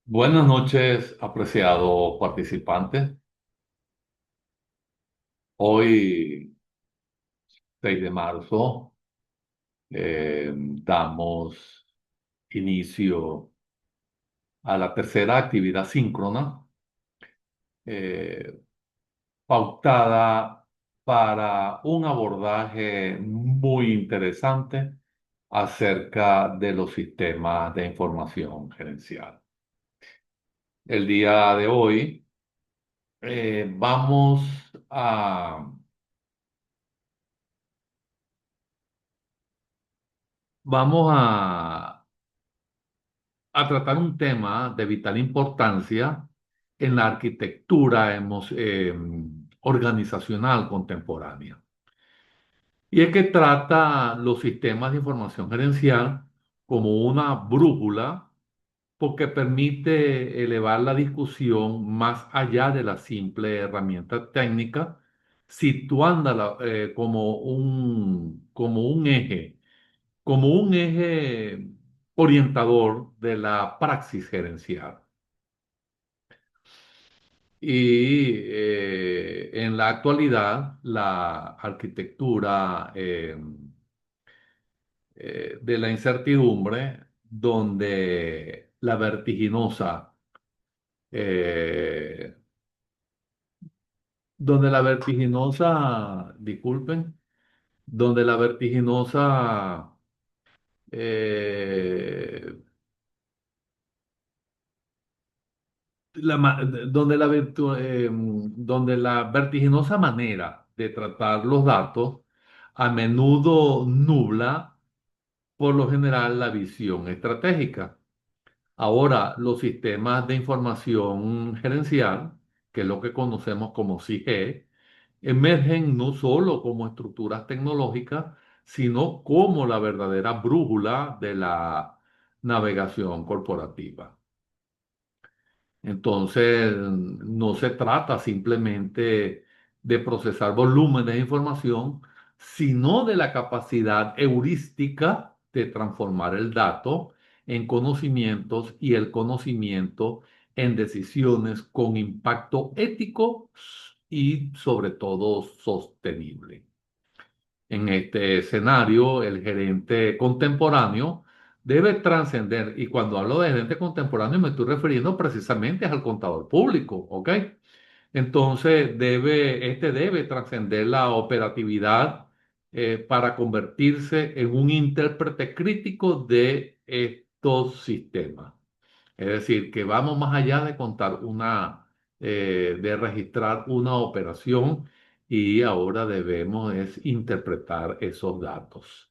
Buenas noches, apreciado participante. Hoy, 6 de marzo, damos inicio a la tercera actividad síncrona, eh, pautada para un abordaje muy interesante acerca de los sistemas de información gerencial. El día de hoy, eh, vamos a Vamos a tratar un tema de vital importancia en la arquitectura organizacional contemporánea. Y es que trata los sistemas de información gerencial como una brújula porque permite elevar la discusión más allá de la simple herramienta técnica, situándola como un eje orientador de la praxis gerencial. Y en la actualidad, la arquitectura de la incertidumbre, eh, disculpen, donde la vertiginosa eh, donde la vertiginosa manera de tratar los datos a menudo nubla, por lo general, la visión estratégica. Ahora, los sistemas de información gerencial, que es lo que conocemos como CIG, emergen no solo como estructuras tecnológicas, sino como la verdadera brújula de la navegación corporativa. Entonces, no se trata simplemente de procesar volúmenes de información, sino de la capacidad heurística de transformar el dato en conocimientos y el conocimiento en decisiones con impacto ético y sobre todo sostenible. En este escenario, el gerente contemporáneo debe trascender, y cuando hablo de gerente contemporáneo me estoy refiriendo precisamente al contador público, ¿ok? Entonces, este debe trascender la operatividad para convertirse en un intérprete crítico de estos sistemas. Es decir, que vamos más allá de de registrar una operación y ahora debemos es interpretar esos datos.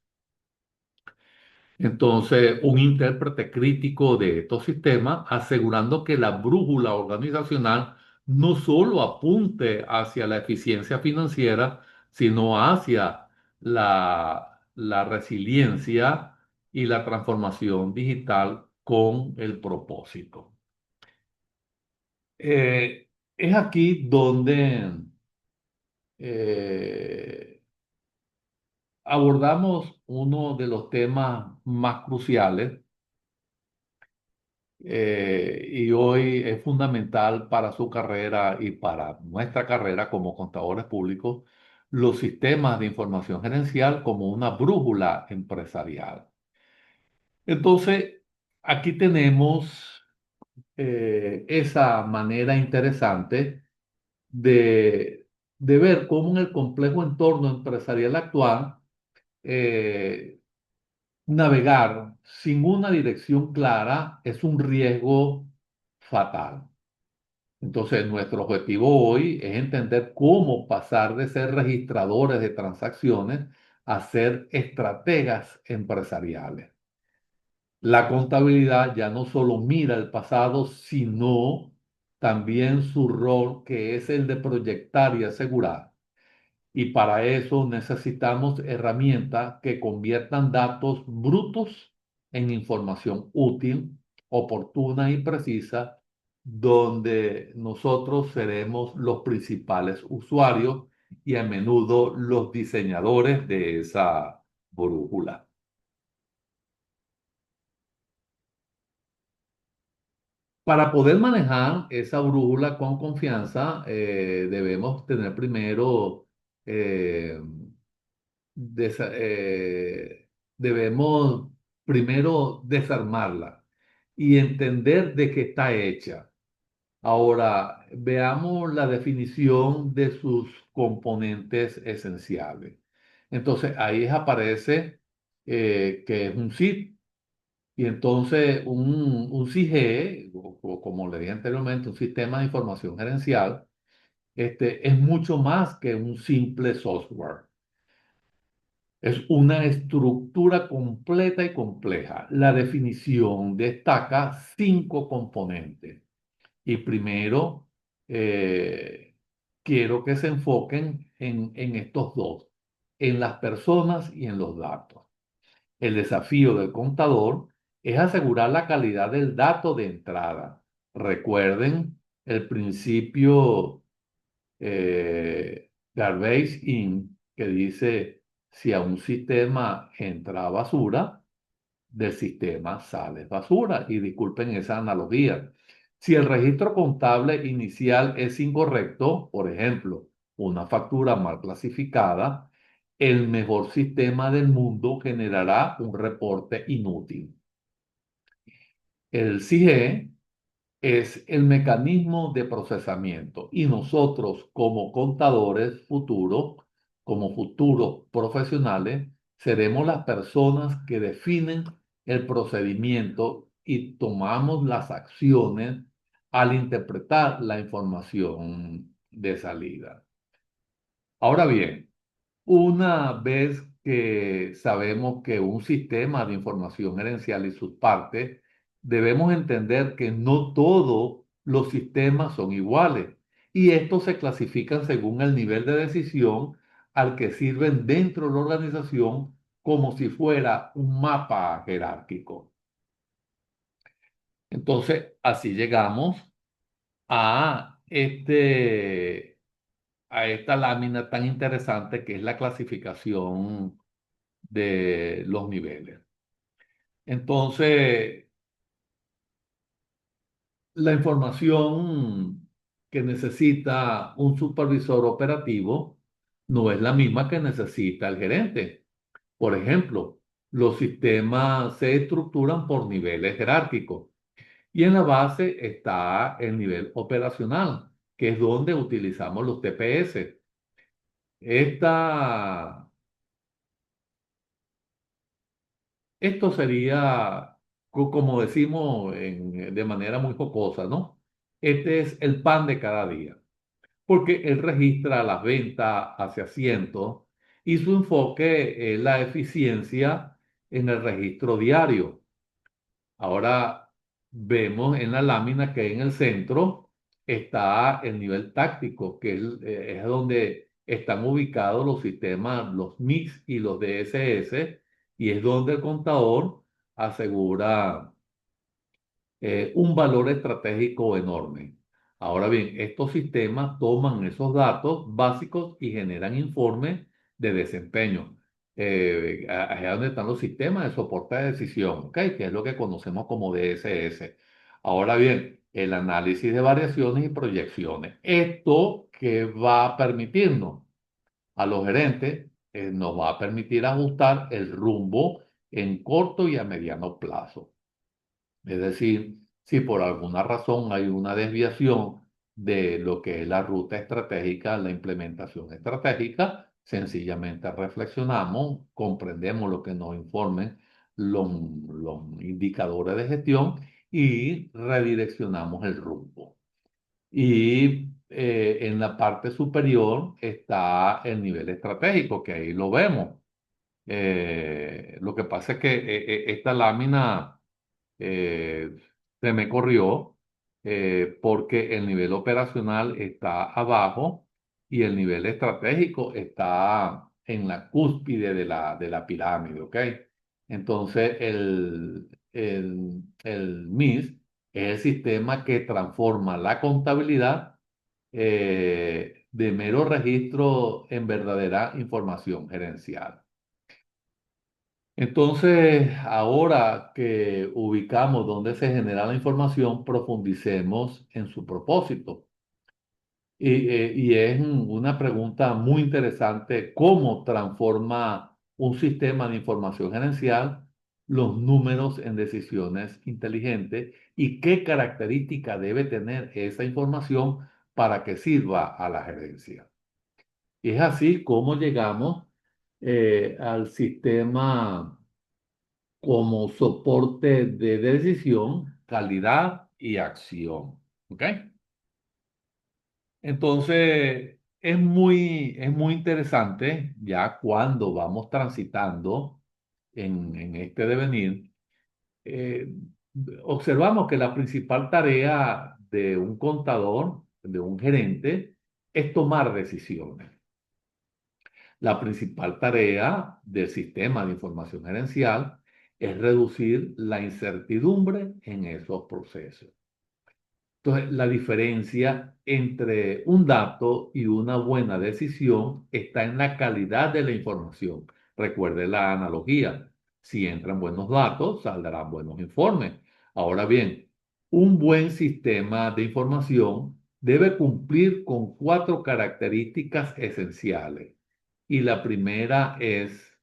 Entonces, un intérprete crítico de estos sistemas, asegurando que la brújula organizacional no solo apunte hacia la eficiencia financiera, sino hacia la resiliencia y la transformación digital con el propósito. Es aquí donde eh, abordamos uno de los temas más cruciales y hoy es fundamental para su carrera y para nuestra carrera como contadores públicos, los sistemas de información gerencial como una brújula empresarial. Entonces, aquí tenemos esa manera interesante de, de ver cómo en el complejo entorno empresarial actual, eh, navegar sin una dirección clara es un riesgo fatal. Entonces, nuestro objetivo hoy es entender cómo pasar de ser registradores de transacciones a ser estrategas empresariales. La contabilidad ya no solo mira el pasado, sino también su rol, que es el de proyectar y asegurar. Y para eso necesitamos herramientas que conviertan datos brutos en información útil, oportuna y precisa, donde nosotros seremos los principales usuarios y a menudo los diseñadores de esa brújula. Para poder manejar esa brújula con confianza, debemos tener primero, eh, desa- eh, debemos primero desarmarla y entender de qué está hecha. Ahora, veamos la definición de sus componentes esenciales. Entonces, ahí aparece que es un SID. Y entonces un SIGE, o como le dije anteriormente, un sistema de información gerencial, es mucho más que un simple software. Es una estructura completa y compleja. La definición destaca cinco componentes. Y primero, eh, quiero que se enfoquen en estos dos, en las personas y en los datos. El desafío del contador es asegurar la calidad del dato de entrada. Recuerden el principio Garbage In, que dice, si a un sistema entra basura, del sistema sale basura. Y disculpen esa analogía. Si el registro contable inicial es incorrecto, por ejemplo, una factura mal clasificada, el mejor sistema del mundo generará un reporte inútil. El CIE es el mecanismo de procesamiento y nosotros como contadores futuros, como futuros profesionales, seremos las personas que definen el procedimiento y tomamos las acciones al interpretar la información de salida. Ahora bien, una vez que sabemos que un sistema de información gerencial y sus partes, debemos entender que no todos los sistemas son iguales y estos se clasifican según el nivel de decisión al que sirven dentro de la organización como si fuera un mapa jerárquico. Entonces, así llegamos a a esta lámina tan interesante que es la clasificación de los niveles. Entonces, la información que necesita un supervisor operativo no es la misma que necesita el gerente. Por ejemplo, los sistemas se estructuran por niveles jerárquicos y en la base está el nivel operacional, que es donde utilizamos los TPS. Esta Esto sería, como decimos de manera muy jocosa, ¿no? Este es el pan de cada día, porque él registra las ventas hacia cientos y su enfoque es la eficiencia en el registro diario. Ahora vemos en la lámina que en el centro está el nivel táctico, que es donde están ubicados los sistemas, los MIX y los DSS, y es donde el contador asegura un valor estratégico enorme. Ahora bien, estos sistemas toman esos datos básicos y generan informes de desempeño. Ahí es donde están los sistemas de soporte de decisión, ¿ok? Que es lo que conocemos como DSS. Ahora bien, el análisis de variaciones y proyecciones. Esto que va a permitirnos a los gerentes, nos va a permitir ajustar el rumbo en corto y a mediano plazo. Es decir, si por alguna razón hay una desviación de lo que es la ruta estratégica, la implementación estratégica, sencillamente reflexionamos, comprendemos lo que nos informen los indicadores de gestión y redireccionamos el rumbo. Y en la parte superior está el nivel estratégico, que ahí lo vemos. Lo que pasa es que esta lámina eh, se me corrió porque el nivel operacional está abajo y el nivel estratégico está en la cúspide de de la pirámide, ¿ok? Entonces, el MIS es el sistema que transforma la contabilidad de mero registro en verdadera información gerencial. Entonces, ahora que ubicamos dónde se genera la información, profundicemos en su propósito. Y es una pregunta muy interesante, ¿cómo transforma un sistema de información gerencial los números en decisiones inteligentes y qué característica debe tener esa información para que sirva a la gerencia? Y es así como llegamos al sistema como soporte de decisión, calidad y acción. ¿Ok? Entonces, es muy interesante ya cuando vamos transitando en este devenir, eh, observamos que la principal tarea de un contador, de un gerente, es tomar decisiones. La principal tarea del sistema de información gerencial es reducir la incertidumbre en esos procesos. Entonces, la diferencia entre un dato y una buena decisión está en la calidad de la información. Recuerde la analogía. Si entran buenos datos, saldrán buenos informes. Ahora bien, un buen sistema de información debe cumplir con cuatro características esenciales. Y la primera es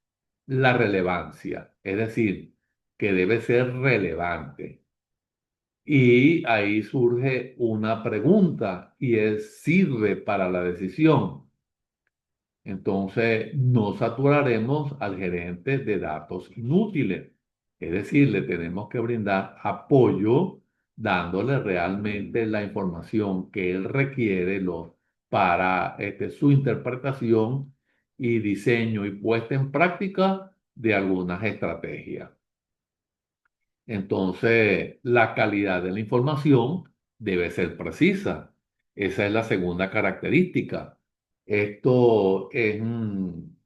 la relevancia, es decir, que debe ser relevante. Y ahí surge una pregunta y es, ¿sirve para la decisión? Entonces, no saturaremos al gerente de datos inútiles. Es decir, le tenemos que brindar apoyo dándole realmente la información que él requiere para su interpretación y diseño y puesta en práctica de algunas estrategias. Entonces, la calidad de la información debe ser precisa. Esa es la segunda característica. Esto es, un-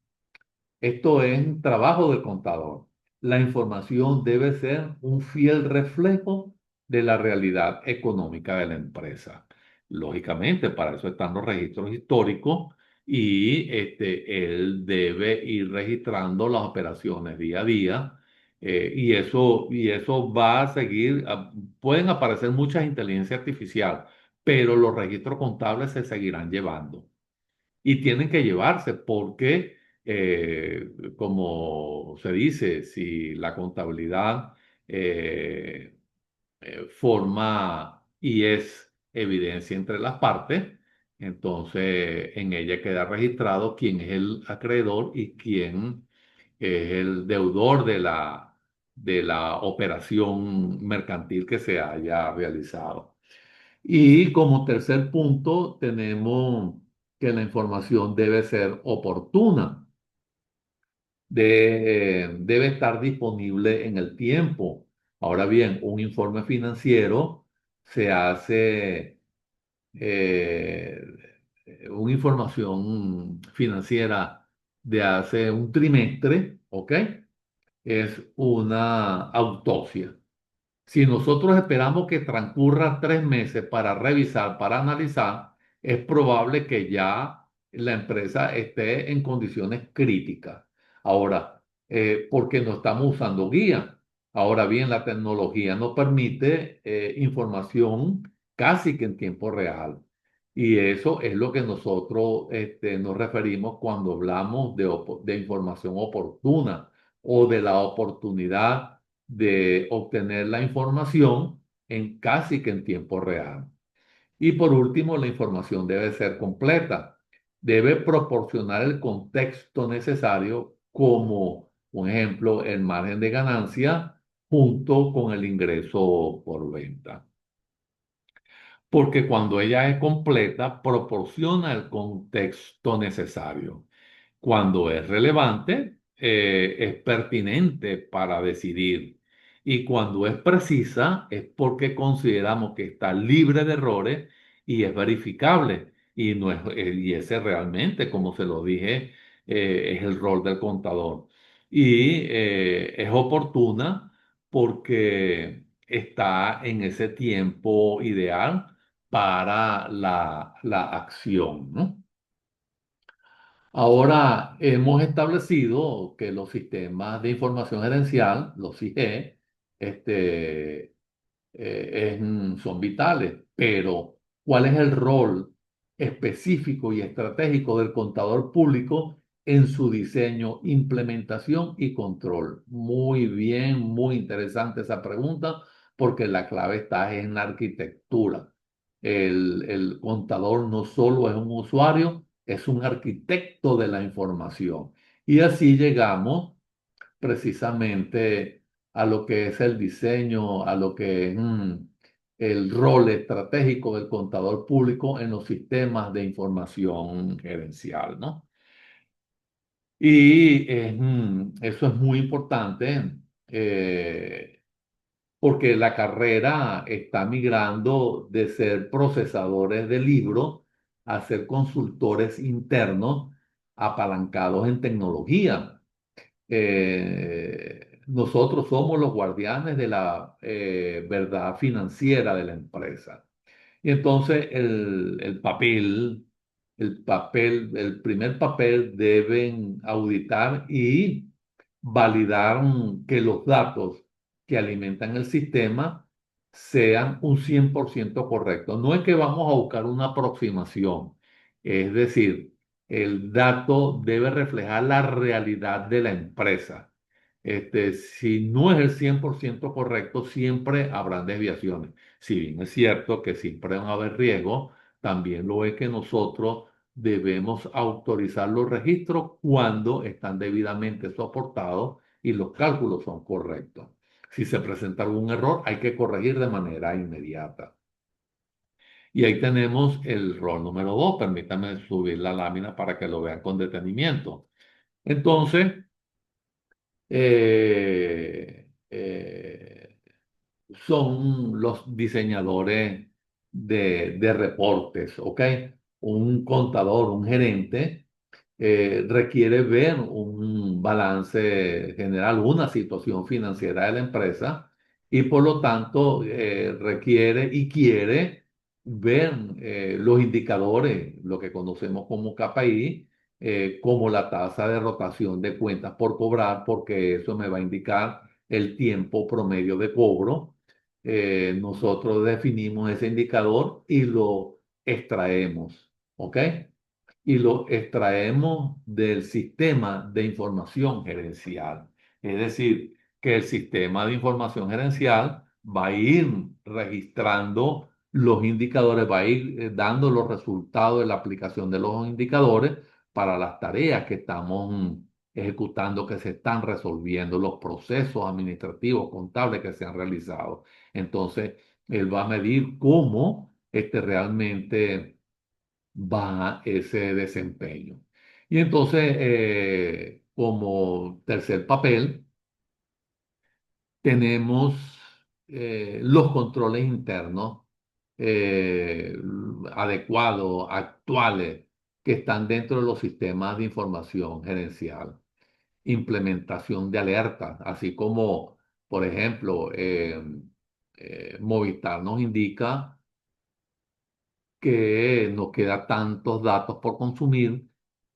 Esto es un trabajo del contador. La información debe ser un fiel reflejo de la realidad económica de la empresa. Lógicamente, para eso están los registros históricos y él debe ir registrando las operaciones día a día. Y eso va a seguir. Pueden aparecer muchas inteligencias artificiales, pero los registros contables se seguirán llevando y tienen que llevarse porque, como se dice, si la contabilidad eh, forma y es evidencia entre las partes, entonces en ella queda registrado quién es el acreedor y quién es el deudor de la operación mercantil que se haya realizado. Y como tercer punto, tenemos que la información debe ser oportuna, debe estar disponible en el tiempo. Ahora bien, un informe financiero se hace, eh, una información financiera de hace un trimestre, ¿ok? Es una autopsia. Si nosotros esperamos que transcurra 3 meses para revisar, para analizar, es probable que ya la empresa esté en condiciones críticas. Ahora, porque no estamos usando guía. Ahora bien, la tecnología nos permite información casi que en tiempo real. Y eso es lo que nosotros nos referimos cuando hablamos de información oportuna o de la oportunidad de obtener la información en casi que en tiempo real. Y por último, la información debe ser completa. Debe proporcionar el contexto necesario como, por ejemplo, el margen de ganancia junto con el ingreso por venta. Porque cuando ella es completa, proporciona el contexto necesario. Cuando es relevante, es pertinente para decidir. Y cuando es precisa, es porque consideramos que está libre de errores y es verificable. Y, no es, y ese realmente, como se lo dije, es el rol del contador. Y es oportuna porque está en ese tiempo ideal para la acción, ¿no? Ahora hemos establecido que los sistemas de información gerencial, los IG, este, son vitales, pero ¿cuál es el rol específico y estratégico del contador público en su diseño, implementación y control? Muy bien, muy interesante esa pregunta, porque la clave está en la arquitectura. El contador no solo es un usuario, es un arquitecto de la información. Y así llegamos precisamente a lo que es el diseño, a lo que es el rol estratégico del contador público en los sistemas de información gerencial, ¿no? Y eso es muy importante porque la carrera está migrando de ser procesadores de libros a ser consultores internos apalancados en tecnología. Nosotros somos los guardianes de la verdad financiera de la empresa. Y entonces el primer papel deben auditar y validar que los datos que alimentan el sistema sean un 100% correctos. No es que vamos a buscar una aproximación, es decir, el dato debe reflejar la realidad de la empresa. Si no es el 100% correcto, siempre habrán desviaciones. Si bien es cierto que siempre van a haber riesgos, también lo es que nosotros debemos autorizar los registros cuando están debidamente soportados y los cálculos son correctos. Si se presenta algún error, hay que corregir de manera inmediata. Y ahí tenemos el rol número 2. Permítame subir la lámina para que lo vean con detenimiento. Entonces, son los diseñadores de reportes, ¿ok? Un contador, un gerente, requiere ver un balance general, una situación financiera de la empresa y por lo tanto requiere y quiere ver los indicadores, lo que conocemos como KPI, como la tasa de rotación de cuentas por cobrar, porque eso me va a indicar el tiempo promedio de cobro. Nosotros definimos ese indicador y lo extraemos, ¿ok? Y lo extraemos del sistema de información gerencial. Es decir, que el sistema de información gerencial va a ir registrando los indicadores, va a ir dando los resultados de la aplicación de los indicadores para las tareas que estamos ejecutando, que se están resolviendo, los procesos administrativos, contables que se han realizado. Entonces, él va a medir cómo realmente va ese desempeño. Y entonces, como tercer papel, tenemos los controles internos adecuados, actuales, que están dentro de los sistemas de información gerencial. Implementación de alertas, así como, por ejemplo, Movistar nos indica que nos queda tantos datos por consumir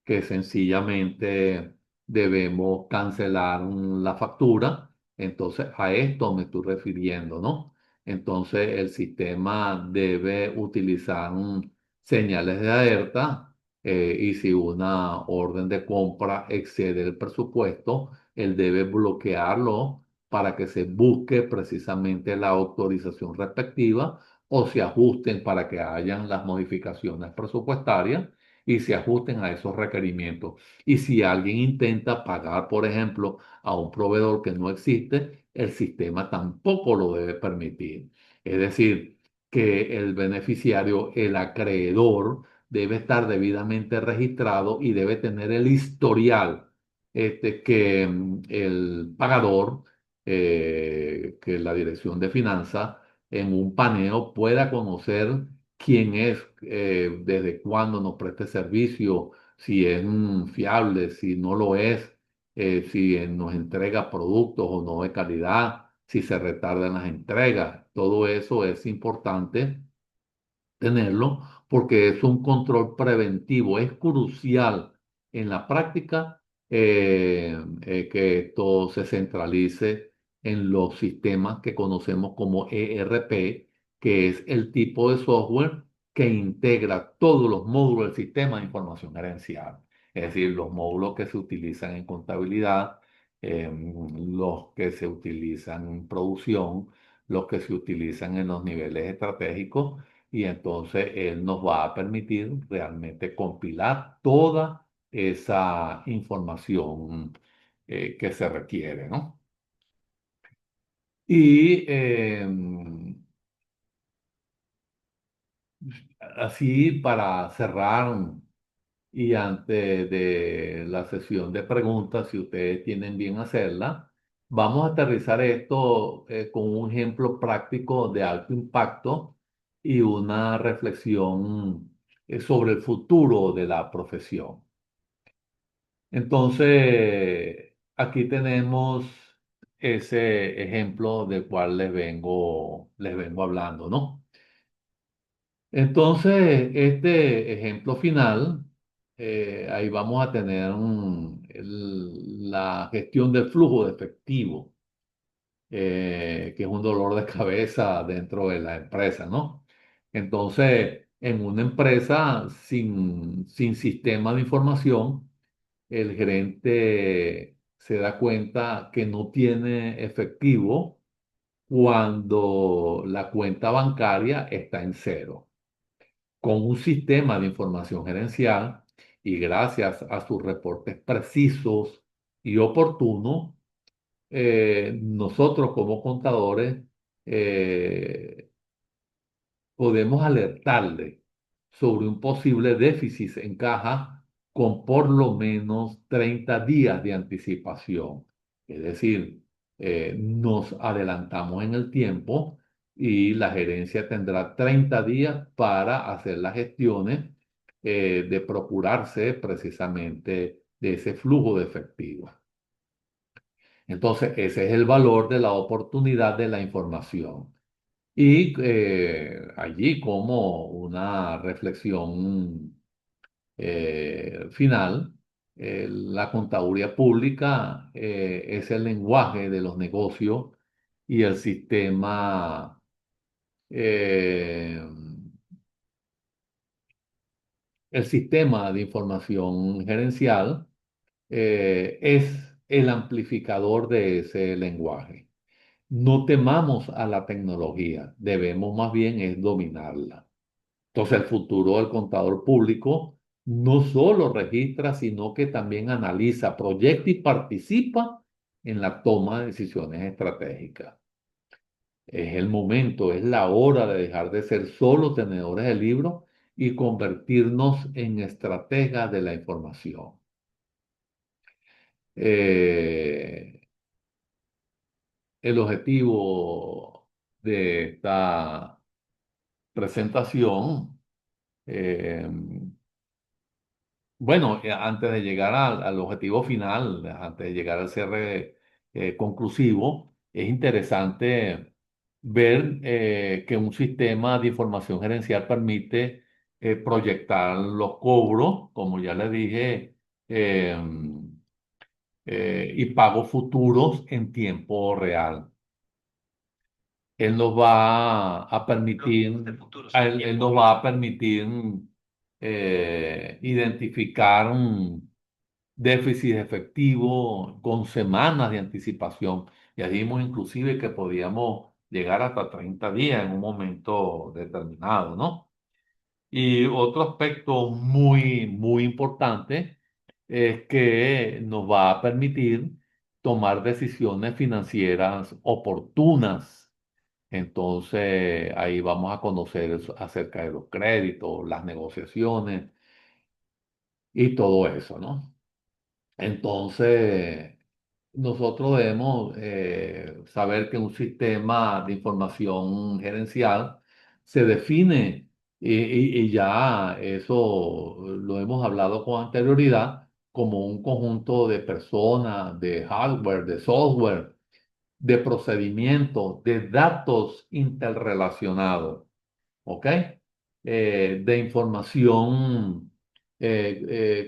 que sencillamente debemos cancelar la factura. Entonces, a esto me estoy refiriendo, ¿no? Entonces, el sistema debe utilizar señales de alerta y si una orden de compra excede el presupuesto, él debe bloquearlo para que se busque precisamente la autorización respectiva o se ajusten para que hayan las modificaciones presupuestarias y se ajusten a esos requerimientos. Y si alguien intenta pagar, por ejemplo, a un proveedor que no existe, el sistema tampoco lo debe permitir. Es decir, que el beneficiario, el acreedor, debe estar debidamente registrado y debe tener el historial que el pagador, que la Dirección de Finanzas, en un paneo pueda conocer quién es, desde cuándo nos presta servicio, si es fiable, si no lo es, si nos entrega productos o no de calidad, si se retardan las entregas. Todo eso es importante tenerlo porque es un control preventivo, es crucial en la práctica que esto se centralice en los sistemas que conocemos como ERP, que es el tipo de software que integra todos los módulos del sistema de información gerencial. Es decir, los módulos que se utilizan en contabilidad, los que se utilizan en producción, los que se utilizan en los niveles estratégicos, y entonces él nos va a permitir realmente compilar toda esa información que se requiere, ¿no? Y así para cerrar y antes de la sesión de preguntas, si ustedes tienen bien hacerla, vamos a aterrizar esto con un ejemplo práctico de alto impacto y una reflexión sobre el futuro de la profesión. Entonces, aquí tenemos ese ejemplo del cual les vengo hablando, ¿no? Entonces, este ejemplo final, ahí vamos a tener la gestión del flujo de efectivo, que es un dolor de cabeza dentro de la empresa, ¿no? Entonces, en una empresa sin sistema de información, el gerente se da cuenta que no tiene efectivo cuando la cuenta bancaria está en cero. Con un sistema de información gerencial y gracias a sus reportes precisos y oportunos, nosotros como contadores eh, podemos alertarle sobre un posible déficit en caja con por lo menos 30 días de anticipación. Es decir, nos adelantamos en el tiempo y la gerencia tendrá 30 días para hacer las gestiones de procurarse precisamente de ese flujo de efectivo. Entonces, ese es el valor de la oportunidad de la información. Y allí como una reflexión final, la contaduría pública es el lenguaje de los negocios y eh, el sistema de información gerencial es el amplificador de ese lenguaje. No temamos a la tecnología, debemos más bien es dominarla. Entonces, el futuro del contador público no solo registra, sino que también analiza, proyecta y participa en la toma de decisiones estratégicas. Es el momento, es la hora de dejar de ser solo tenedores de libros y convertirnos en estrategas de la información. Eh, el objetivo de esta presentación eh, bueno, antes de llegar al objetivo final, antes de llegar al cierre conclusivo, es interesante ver que un sistema de información gerencial permite proyectar los cobros, como ya les dije, eh, y pagos futuros en tiempo real. Él nos va a permitir, él nos va a permitir identificar déficit efectivo con semanas de anticipación. Ya dijimos inclusive que podíamos llegar hasta 30 días en un momento determinado, ¿no? Y otro aspecto muy, muy importante es que nos va a permitir tomar decisiones financieras oportunas. Entonces, ahí vamos a conocer acerca de los créditos, las negociaciones y todo eso, ¿no? Entonces, nosotros debemos saber que un sistema de información gerencial se define y ya eso lo hemos hablado con anterioridad como un conjunto de personas, de hardware, de software, de procedimientos, de datos interrelacionados, ¿ok? De información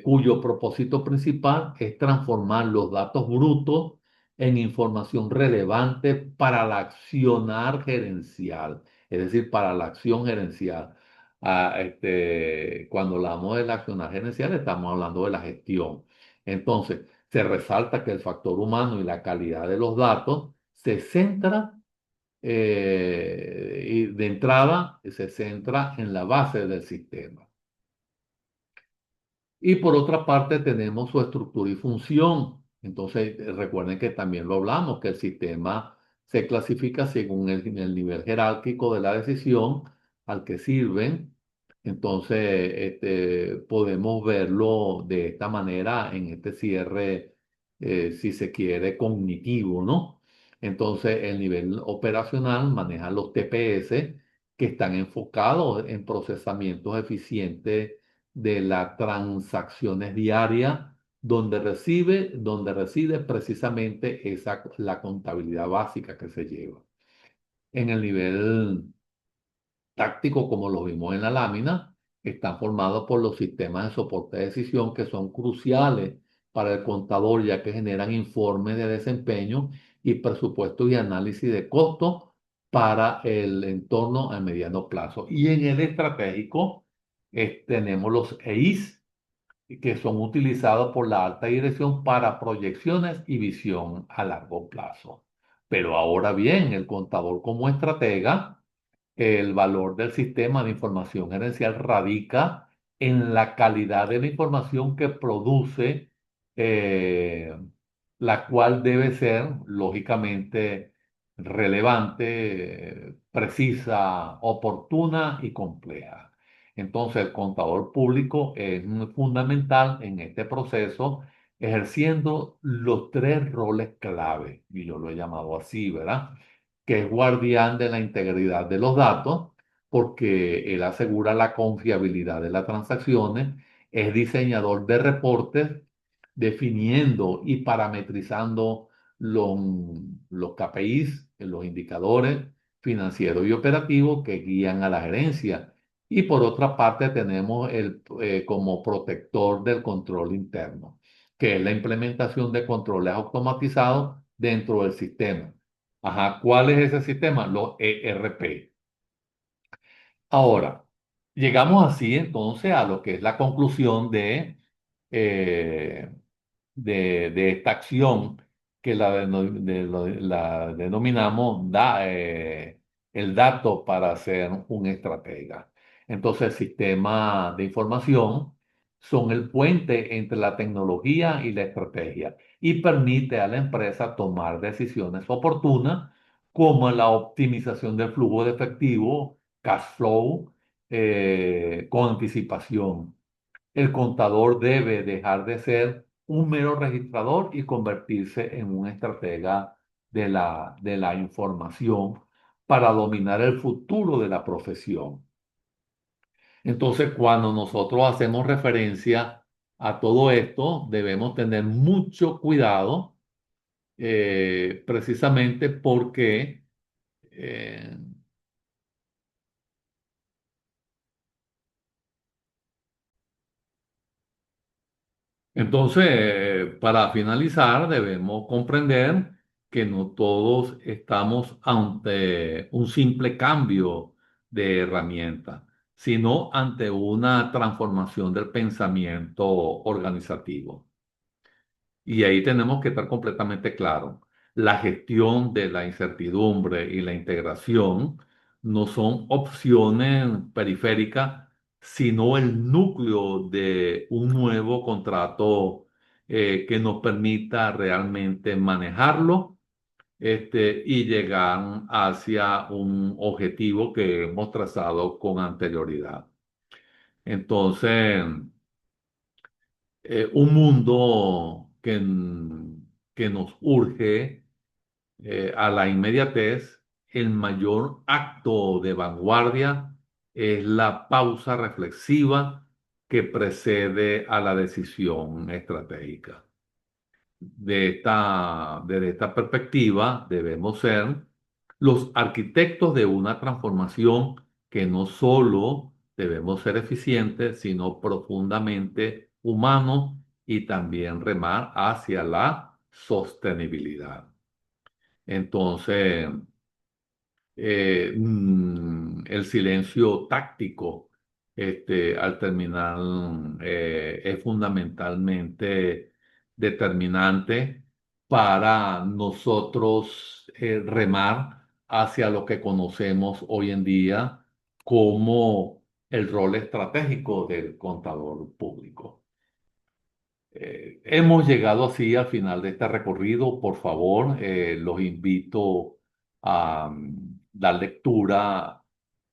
cuyo propósito principal es transformar los datos brutos en información relevante para la accionar gerencial, es decir, para la acción gerencial. Cuando hablamos de la accionar gerencial, estamos hablando de la gestión. Entonces, se resalta que el factor humano y la calidad de los datos se centra y de entrada se centra en la base del sistema. Y por otra parte tenemos su estructura y función. Entonces, recuerden que también lo hablamos, que el sistema se clasifica según el nivel jerárquico de la decisión al que sirven. Entonces, podemos verlo de esta manera en este cierre, si se quiere, cognitivo, ¿no? Entonces, el nivel operacional maneja los TPS que están enfocados en procesamientos eficientes de las transacciones diarias, donde reside precisamente la contabilidad básica que se lleva. En el nivel táctico, como lo vimos en la lámina, están formados por los sistemas de soporte de decisión que son cruciales para el contador, ya que generan informes de desempeño y presupuestos y análisis de costos para el entorno a mediano plazo. Y en el estratégico tenemos los EIS, que son utilizados por la alta dirección para proyecciones y visión a largo plazo. Pero ahora bien, el contador como estratega, el valor del sistema de información gerencial radica en la calidad de la información que produce, eh, la cual debe ser, lógicamente, relevante, precisa, oportuna y compleja. Entonces, el contador público es fundamental en este proceso, ejerciendo los tres roles clave, y yo lo he llamado así, ¿verdad? Que es guardián de la integridad de los datos, porque él asegura la confiabilidad de las transacciones, es diseñador de reportes, definiendo y parametrizando los, los KPIs, los indicadores financieros y operativos que guían a la gerencia. Y por otra parte tenemos como protector del control interno, que es la implementación de controles automatizados dentro del sistema. Ajá, ¿cuál es ese sistema? Los ERP. Ahora, llegamos así entonces a lo que es la conclusión eh, de esta acción que la denominamos el dato para ser un estratega. Entonces, el sistema de información son el puente entre la tecnología y la estrategia y permite a la empresa tomar decisiones oportunas como la optimización del flujo de efectivo, cash flow, con anticipación. El contador debe dejar de ser un mero registrador y convertirse en un estratega de la información para dominar el futuro de la profesión. Entonces, cuando nosotros hacemos referencia a todo esto, debemos tener mucho cuidado, precisamente porque eh, entonces, para finalizar, debemos comprender que no todos estamos ante un simple cambio de herramienta, sino ante una transformación del pensamiento organizativo. Y ahí tenemos que estar completamente claros. La gestión de la incertidumbre y la integración no son opciones periféricas, sino el núcleo de un nuevo contrato, que nos permita realmente manejarlo, y llegar hacia un objetivo que hemos trazado con anterioridad. Entonces, un mundo que nos urge, a la inmediatez, el mayor acto de vanguardia es la pausa reflexiva que precede a la decisión estratégica. Desde esta perspectiva, debemos ser los arquitectos de una transformación que no solo debemos ser eficientes, sino profundamente humanos y también remar hacia la sostenibilidad. Entonces, el silencio táctico al terminar es fundamentalmente determinante para nosotros remar hacia lo que conocemos hoy en día como el rol estratégico del contador público. Hemos llegado así al final de este recorrido. Por favor, los invito a dar lectura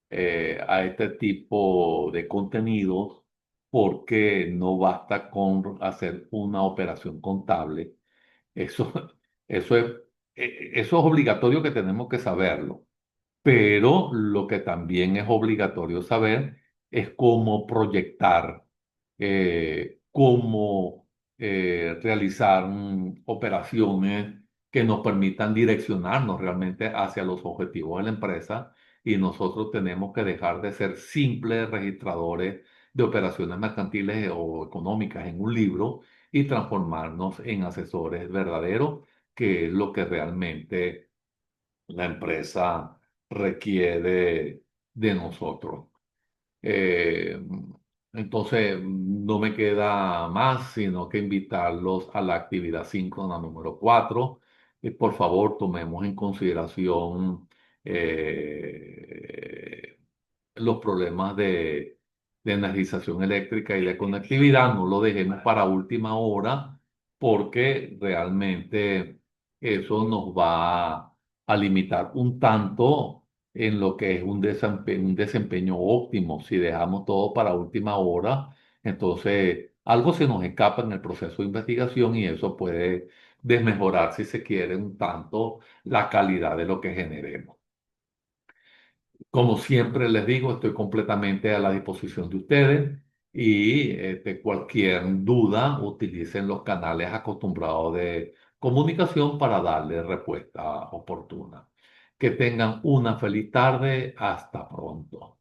a este tipo de contenidos porque no basta con hacer una operación contable. Eso, eso es, eso es obligatorio que tenemos que saberlo. Pero lo que también es obligatorio saber es cómo proyectar, cómo realizar operaciones que nos permitan direccionarnos realmente hacia los objetivos de la empresa y nosotros tenemos que dejar de ser simples registradores de operaciones mercantiles o económicas en un libro y transformarnos en asesores verdaderos, que es lo que realmente la empresa requiere de nosotros. Eh, entonces, no me queda más sino que invitarlos a la actividad síncrona número 4. Por favor, tomemos en consideración eh, los problemas de energización eléctrica y de conectividad. No lo dejemos para última hora porque realmente eso nos va a limitar un tanto en lo que es un desempeño óptimo. Si dejamos todo para última hora, entonces algo se nos escapa en el proceso de investigación y eso puede desmejorar, si se quiere, un tanto la calidad de lo que generemos. Como siempre les digo, estoy completamente a la disposición de ustedes y cualquier duda utilicen los canales acostumbrados de comunicación para darle respuesta oportuna. Que tengan una feliz tarde. Hasta pronto.